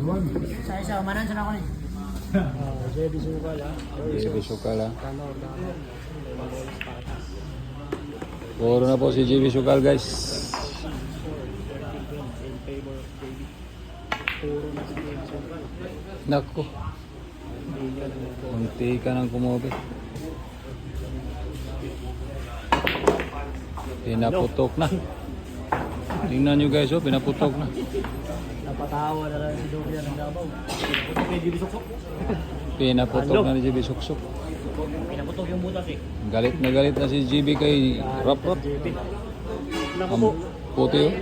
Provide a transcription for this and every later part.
Isa, umanan siya na ako ni. JB Sukal ha. JB Sukal ha. Puro na po si JB Sukal guys. Naku. Kunti ka nang kumobe. Pinaputok na. Tingnan nyo guys, oh, pinaputok na. Napatawa na lang si Dorian ng Davao. Pinaputok na ni JB Suksok. Pinaputok yung butas eh. Galit na si JB kay Rap Rap. Naku po. Puti oh.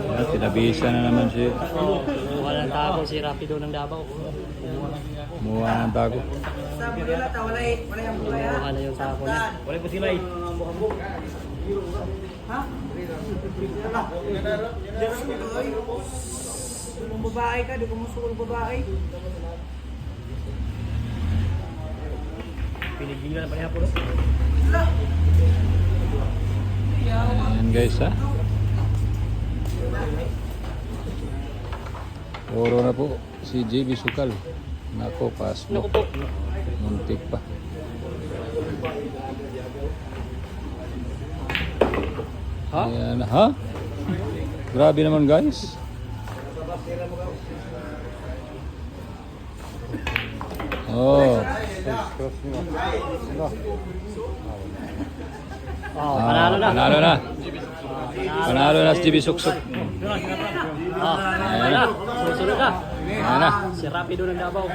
Ayan, tinabisa na naman si Kumuha ng tago si Rapido ng Davao. Kumuha ng tago. Kumuha na yung tago niya. Wala po sila eh. Ha? Kung babae ka, di ko musuol babae. Pinigilan pa niya po. Ayan guys ha. Puro na po si JB Sukal. Nako, pasmo. Naku po. Muntik pa. Ha? Ayan, ha? Grabe naman guys. Oh. Oh, panalo na. Panalo na. Panalo na si JB Suksok. Oh, ayan na. Susunod na. Ayan na. Si Rapido ng Davao.